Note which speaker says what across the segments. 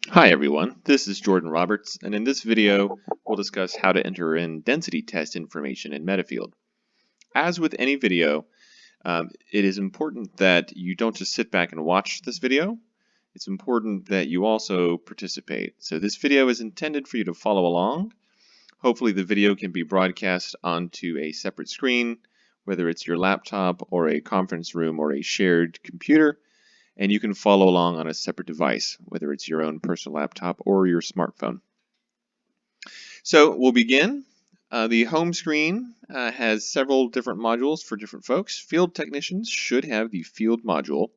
Speaker 1: Hi everyone, this is Jordan Roberts, and in this video we'll discuss how to enter in density test information in MetaField. As with any video, it is important that you don't just sit back and watch this video. It's important that you also participate. So this video is intended for you to follow along. Hopefully the video can be broadcast onto a separate screen, whether it's your laptop or a conference room or a shared computer, and you can follow along on a separate device, whether it's your own personal laptop or your smartphone. So we'll begin. The home screen has several different modules for different folks. Field technicians should have the field module,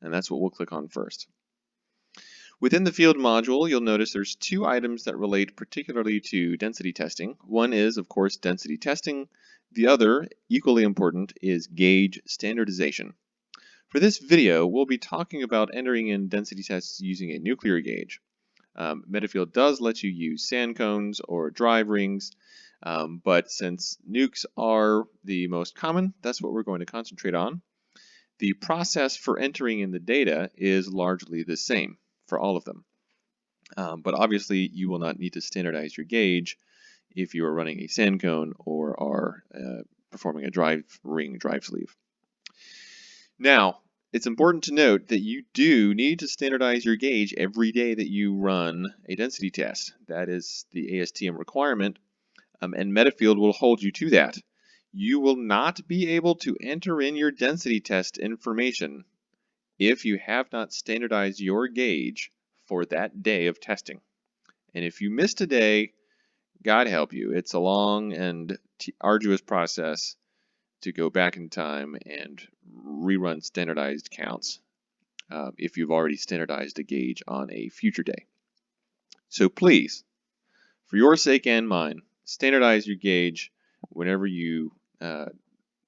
Speaker 1: and that's what we'll click on first. Within the field module, you'll notice there's two items that relate particularly to density testing. One is, of course, density testing. The other, equally important, is gauge standardization. For this video, we'll be talking about entering in density tests using a nuclear gauge. MetaField does let you use sand cones or drive rings, but since nukes are the most common, that's what we're going to concentrate on. The process for entering in the data is largely the same for all of them. But obviously, you will not need to standardize your gauge if you are running a sand cone or are performing a drive ring drive sleeve. Now, it's important to note that you do need to standardize your gauge every day that you run a density test. That is the ASTM requirement, and MetaField will hold you to that. You will not be able to enter in your density test information if you have not standardized your gauge for that day of testing. And if you missed a day, God help you. It's a long and arduous process to go back in time and rerun standardized counts if you've already standardized a gauge on a future day. So please, for your sake and mine, standardize your gauge whenever you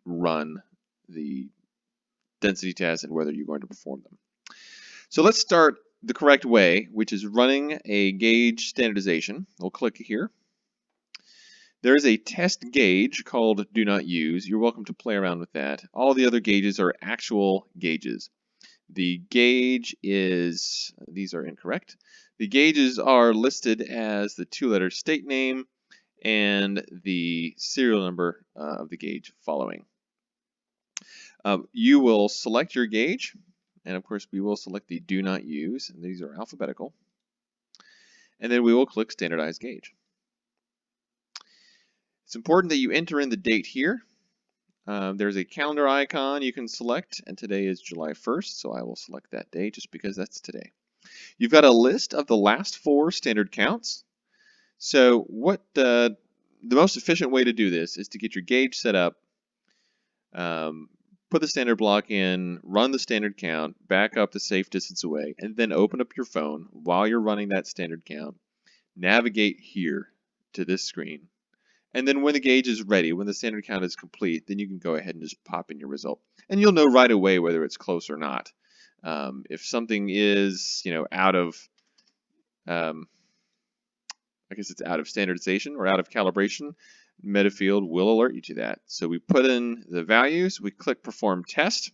Speaker 1: run the density tests and whether you're going to perform them. So let's start the correct way, which is running a gauge standardization. We'll click here. There is a test gauge called Do Not Use. You're welcome to play around with that. All the other gauges are actual gauges. The gauge is, these are incorrect. The gauges are listed as the two-letter state name and the serial number of the gauge following. You will select your gauge, and of course we will select the Do Not Use, and these are alphabetical. And then we will click Standardize Gauge. It's important that you enter in the date here. There's a calendar icon you can select, and today is July 1st, so I will select that day just because that's today. You've got a list of the last 4 standard counts. So what the most efficient way to do this is to get your gauge set up, put the standard block in, run the standard count, back up the safe distance away, and then open up your phone while you're running that standard count. Navigate here to this screen. And then when the gauge is ready, when the standard count is complete, then you can go ahead and just pop in your result. And you'll know right away whether it's close or not. If something is, out of, I guess it's out of standardization or out of calibration, MetaField will alert you to that. So we put in the values, we click Perform Test.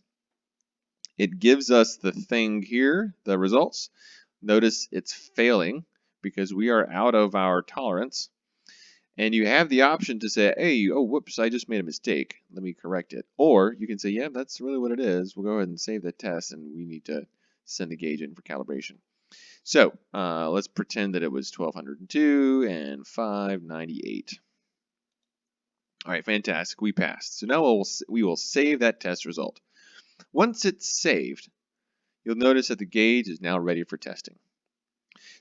Speaker 1: It gives us the thing here, the results. Notice it's failing because we are out of our tolerance. And you have the option to say, hey, oh, whoops, I just made a mistake. Let me correct it. Or you can say, yeah, that's really what it is. We'll go ahead and save the test, and we need to send the gauge in for calibration. So let's pretend that it was 1202 and 598. All right, fantastic. We passed. So now we will save that test result. Once it's saved, you'll notice that the gauge is now ready for testing.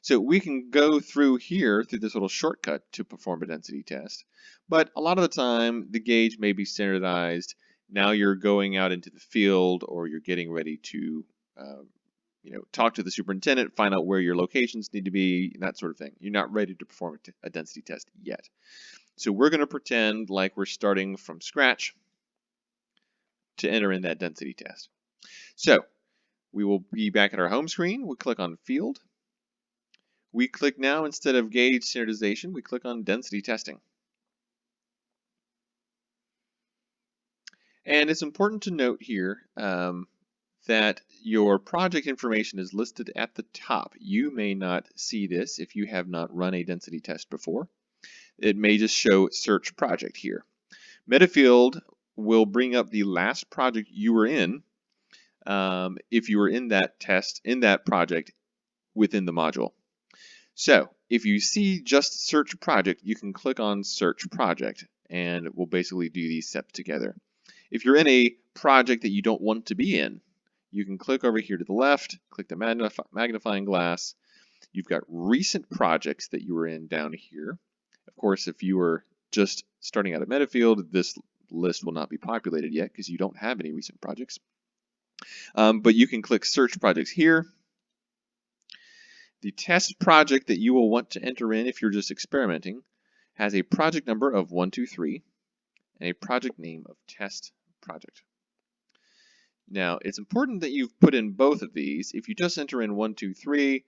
Speaker 1: So we can go through here, through this little shortcut to perform a density test, but a lot of the time the gauge may be standardized. Now you're going out into the field or you're getting ready to talk to the superintendent, find out where your locations need to be, that sort of thing. You're not ready to perform a density test yet. So we're going to pretend like we're starting from scratch to enter in that density test. So we will be back at our home screen. We'll click on Field. We click now, instead of gauge standardization, we click on density testing. And it's important to note here that your project information is listed at the top. You may not see this if you have not run a density test before. It may just show search project here. MetaField will bring up the last project you were in if you were in that test, in that project within the module. So if you see just search project, you can click on search project and we'll basically do these steps together. If you're in a project that you don't want to be in, you can click over here to the left, click the magnifying glass. You've got recent projects that you were in down here. Of course, if you were just starting out at MetaField, this list will not be populated yet because you don't have any recent projects. But you can click search projects here. The test project that you will want to enter in if you're just experimenting has a project number of 123 and a project name of test project. Now, it's important that you've put in both of these. If you just enter in 123,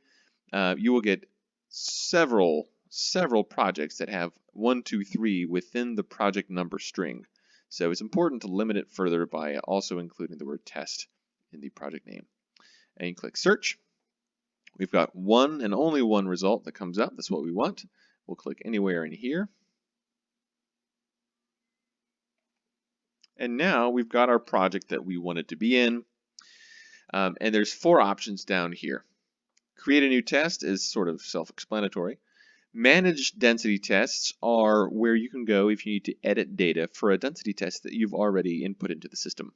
Speaker 1: you will get several projects that have 123 within the project number string. So it's important to limit it further by also including the word test in the project name. And you click search. We've got one and only one result that comes up. That's what we want. We'll click anywhere in here. And now we've got our project that we wanted to be in. And there's 4 options down here. Create a new test is sort of self-explanatory. Manage density tests are where you can go if you need to edit data for a density test that you've already input into the system.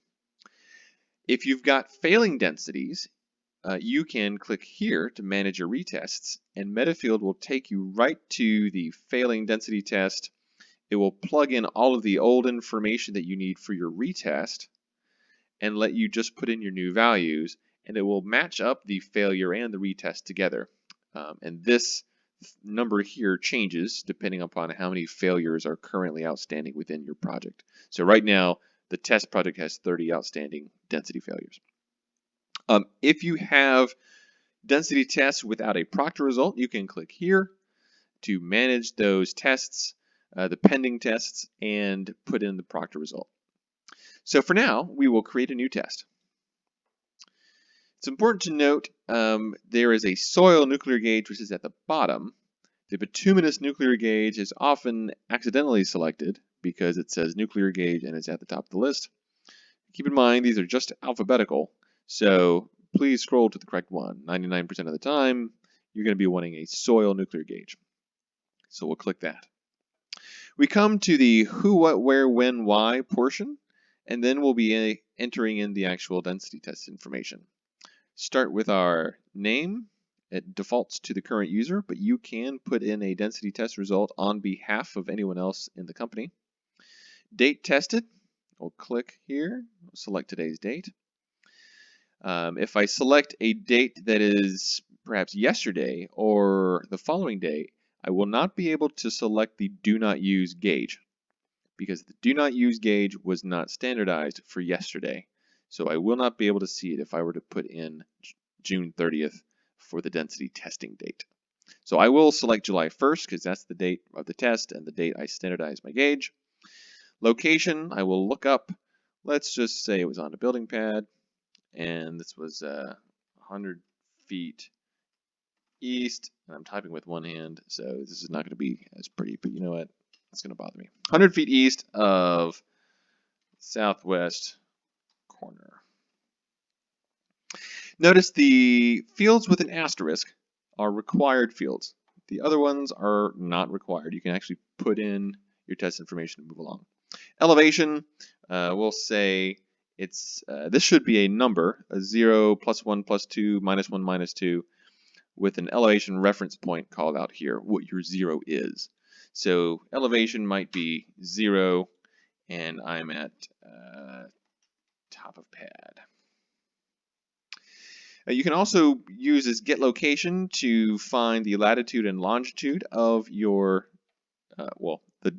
Speaker 1: If you've got failing densities, you can click here to manage your retests, and MetaField will take you right to the failing density test. It will plug in all of the old information that you need for your retest and let you just put in your new values, and it will match up the failure and the retest together. And this number here changes depending upon how many failures are currently outstanding within your project. So right now, the test project has 30 outstanding density failures. If you have density tests without a proctor result, you can click here to manage those tests, the pending tests, and put in the proctor result. So for now, we will create a new test. It's important to note there is a soil nuclear gauge which is at the bottom. The bituminous nuclear gauge is often accidentally selected because it says nuclear gauge and it's at the top of the list. Keep in mind these are just alphabetical, so please scroll to the correct one. 99% of the time, you're going to be wanting a soil nuclear gauge. So we'll click that. We come to the who, what, where, when, why portion, and then we'll be entering in the actual density test information. Start with our name. It defaults to the current user, but you can put in a density test result on behalf of anyone else in the company. Date tested. We'll click here, select today's date. If I select a date that is perhaps yesterday or the following day, I will not be able to select the do not use gauge because the do not use gauge was not standardized for yesterday. So I will not be able to see it if I were to put in June 30th for the density testing date. So I will select July 1st because that's the date of the test and the date I standardized my gauge. Location, I will look up. Let's just say it was on a building pad, and this was 100 feet east, and I'm typing with one hand, so this is not going to be as pretty, but you know what? It's going to bother me. 100 feet east of southwest corner. Notice the fields with an asterisk are required fields. The other ones are not required. You can actually put in your test information and move along. Elevation, we'll say it's this should be a number, a 0, +1, +2, -1, -2, with an elevation reference point called out here, what your 0 is. So elevation might be 0, and I'm at top of pad. You can also use this get location to find the latitude and longitude of your, the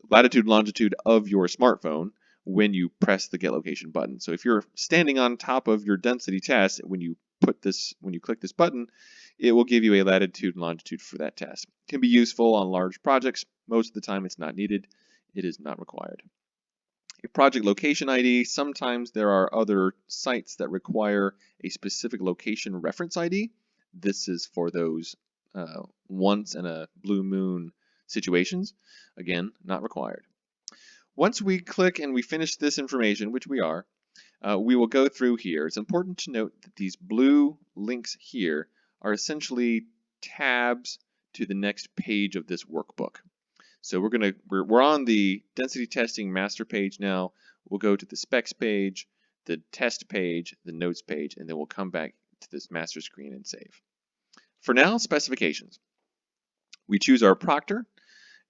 Speaker 1: latitude and longitude of your smartphone when you press the get location button. So if you're standing on top of your density test, when you click this button, it will give you a latitude and longitude for that test. It can be useful on large projects. Most of the time it's not needed. It is not required. A project location ID, sometimes there are other sites that require a specific location reference ID. This is for those once in a blue moon situations. Again, not required. Once we click and we finish this information, which we are, we will go through here. It's important to note that these blue links here are essentially tabs to the next page of this workbook. So we're on the density testing master page now. We'll go to the specs page, the test page, the notes page, and then we'll come back to this master screen and save. For now, specifications. We choose our proctor,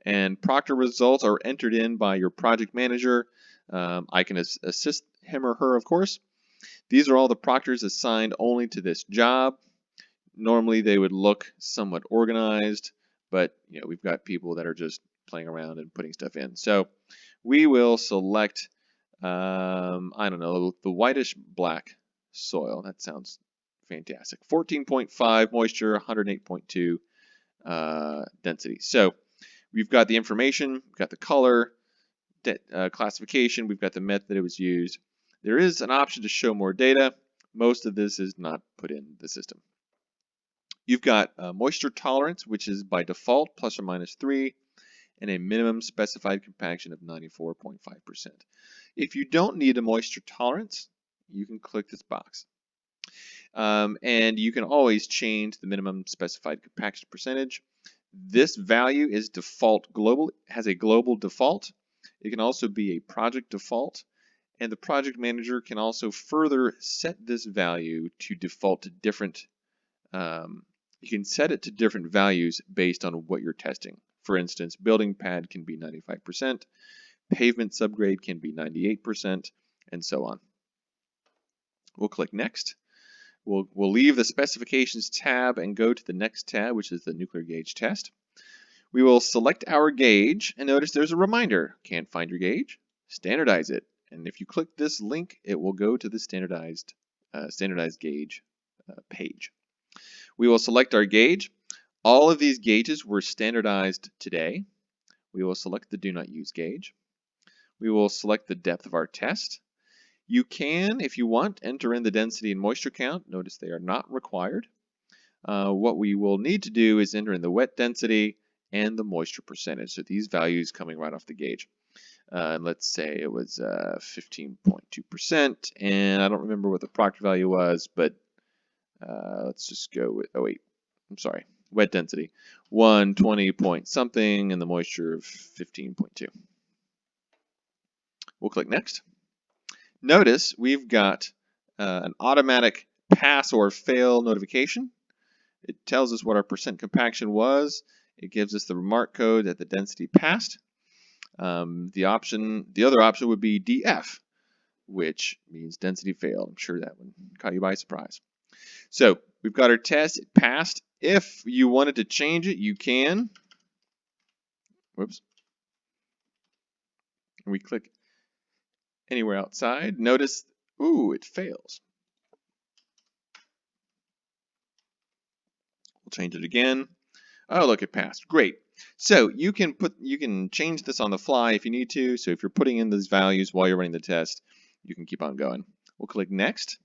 Speaker 1: and proctor results are entered in by your project manager. I can assist him or her, of course. These are all the proctors assigned only to this job. Normally they would look somewhat organized, but we've got people that are just playing around and putting stuff in. So we will select, I don't know, the whitish black soil. That sounds fantastic. 14.5 moisture, 108.2 density. So we've got the information, we've got the color, classification, we've got the method it was used. There is an option to show more data. Most of this is not put in the system. You've got moisture tolerance, which is by default plus or minus 3, and a minimum specified compaction of 94.5%. If you don't need a moisture tolerance, you can click this box. And you can always change the minimum specified compaction percentage. This value is default global, has a global default. It can also be a project default, and the project manager can also further set this value to default to different, you can set it to different values based on what you're testing. For instance, building pad can be 95%, pavement subgrade can be 98%, and so on. We'll click Next. We'll leave the Specifications tab and go to the next tab, which is the nuclear gauge test. We will select our gauge, and notice there's a reminder. Can't find your gauge? Standardize it. And if you click this link, it will go to the standardized gauge page. We will select our gauge. All of these gauges were standardized today. We will select the Do Not Use gauge. We will select the depth of our test. You can, if you want, enter in the density and moisture count. Notice they are not required. What we will need to do is enter in the wet density and the moisture percentage. So these values coming right off the gauge. Let's say it was 15.2%, and I don't remember what the proctor value was, but let's just go with, wet density, 120 point something, and the moisture of 15.2. We'll click Next. Notice we've got an automatic pass or fail notification. It tells us what our percent compaction was. It gives us the remark code that the density passed. The other option would be DF, which means density failed. I'm sure that one caught you by surprise. So we've got our test, it passed. If you wanted to change it, you can. Whoops. We click anywhere outside. Notice, ooh, it fails. We'll change it again. Oh, look, it passed. Great. So you can change this on the fly if you need to. So if you're putting in these values while you're running the test, you can keep on going. We'll click Next.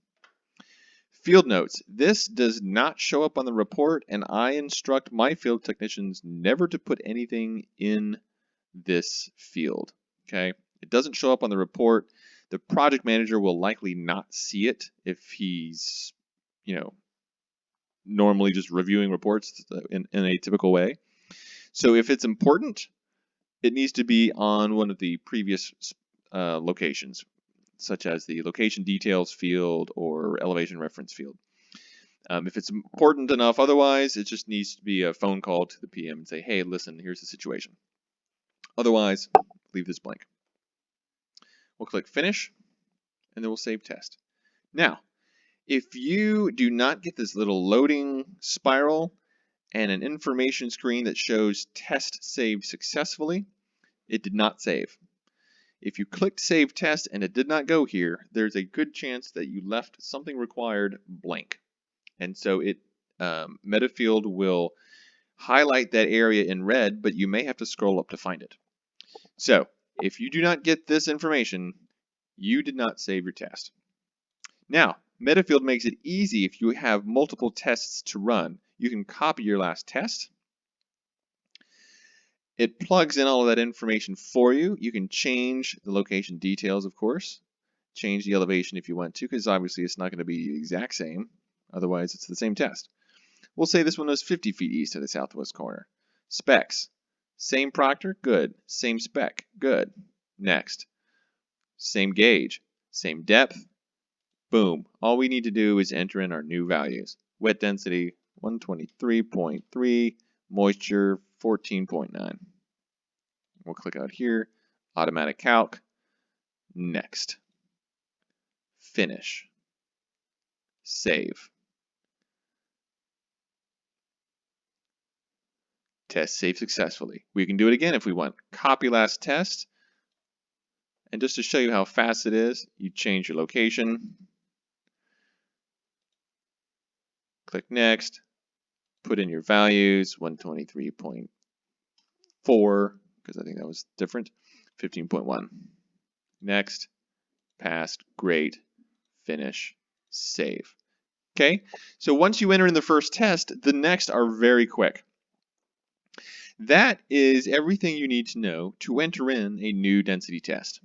Speaker 1: Field notes. This does not show up on the report, and I instruct my field technicians never to put anything in this field. Okay? It doesn't show up on the report. The project manager will likely not see it if he's, normally just reviewing reports in a typical way. So if it's important, it needs to be on one of the previous locations, such as the location details field or elevation reference field. If it's important enough otherwise, it just needs to be a phone call to the PM and say, hey, listen, here's the situation. Otherwise, leave this blank. We'll click Finish, and then we'll save test. Now, if you do not get this little loading spiral and an information screen that shows test saved successfully, it did not save. If you clicked Save Test and it did not go here, there's a good chance that you left something required blank. And so MetaField will highlight that area in red, but you may have to scroll up to find it. So If you do not get this information, you did not save your test. Now, MetaField makes it easy if you have multiple tests to run. You can copy your last test. It plugs in all of that information for you. You can change the location details, of course. Change the elevation if you want to, because obviously it's not going to be the exact same. Otherwise, it's the same test. We'll say this one was 50 feet east of the southwest corner. Specs. Same proctor, good. Same spec, good. Next. Same gauge, same depth. Boom. All we need to do is enter in our new values. Wet density, 123.3. Moisture, 14.9. We'll click out here. Automatic calc. Next. Finish. Save. Test saved successfully. We can do it again if we want. Copy last test. And just to show you how fast it is, you change your location. Click next. Put in your values, 123.4, because I think that was different, 15.1. Next. Passed. Great. Finish. Save. Okay, so once you enter in the first test, the next are very quick. That is everything you need to know to enter in a new density test.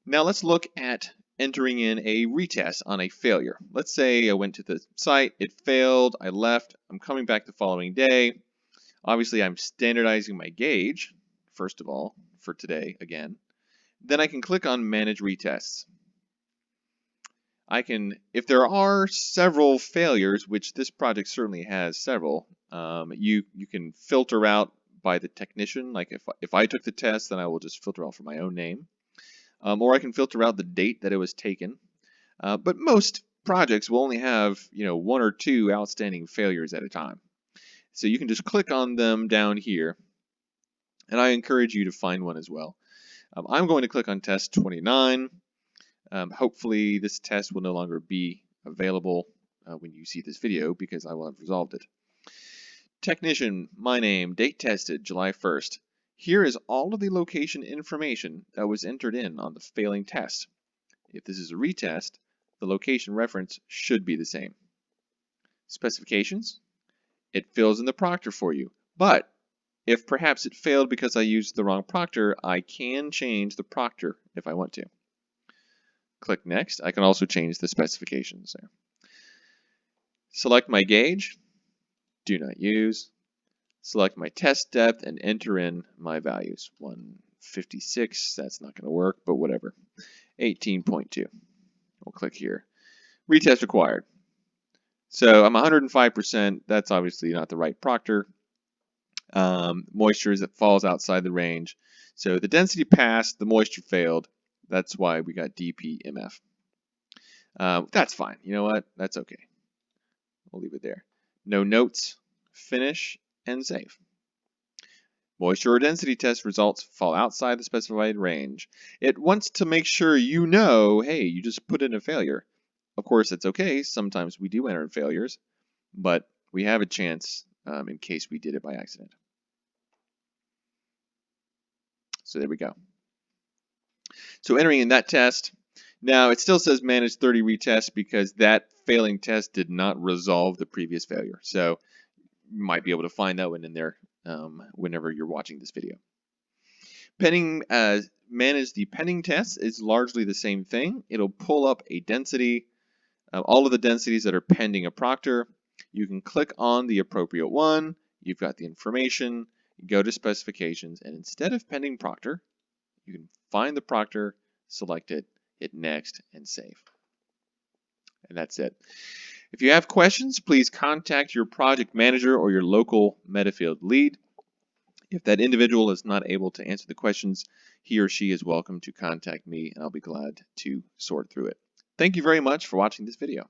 Speaker 1: Now let's look at entering in a retest on a failure. Let's say I went to the site, it failed, I left, I'm coming back the following day. Obviously I'm standardizing my gauge, first of all, for today again. Then I can click on Manage Retests. If there are several failures, which this project certainly has several, you can filter out by the technician. Like if I took the test, then I will just filter out for my own name. Or I can filter out the date that it was taken. But most projects will only have, one or two outstanding failures at a time. So you can just click on them down here, and I encourage you to find one as well. I'm going to click on test 29. Hopefully this test will no longer be available when you see this video because I will have resolved it. Technician, my name, date tested, July 1st. Here is all of the location information that was entered in on the failing test. If this is a retest, the location reference should be the same. Specifications, it fills in the proctor for you, but if perhaps it failed because I used the wrong proctor, I can change the proctor if I want to. Click Next. I can also change the specifications there. Select my gauge, do not use. Select my test depth and enter in my values. 156, that's not going to work, but whatever. 18.2. We'll click here. Retest required. So I'm 105%. That's obviously not the right proctor. Moisture that falls outside the range. So the density passed, the moisture failed. That's why we got DPMF. That's fine. You know what? That's okay. We'll leave it there. No notes. Finish and save. Moisture or density test results fall outside the specified range. It wants to make sure you know, hey, you just put in a failure. Of course, it's okay. Sometimes we do enter in failures, but we have a chance in case we did it by accident. So there we go. So entering in that test, now it still says manage 30 retests because that failing test did not resolve the previous failure. So you might be able to find that one in there whenever you're watching this video. Manage the pending tests is largely the same thing. It'll pull up a density, all of the densities that are pending a proctor. You can click on the appropriate one. You've got the information. Go to specifications, and instead of pending proctor, you can find the proctor, select it, hit next, and save. And that's it. If you have questions, please contact your project manager or your local MetaField lead. If that individual is not able to answer the questions, he or she is welcome to contact me, and I'll be glad to sort through it. Thank you very much for watching this video.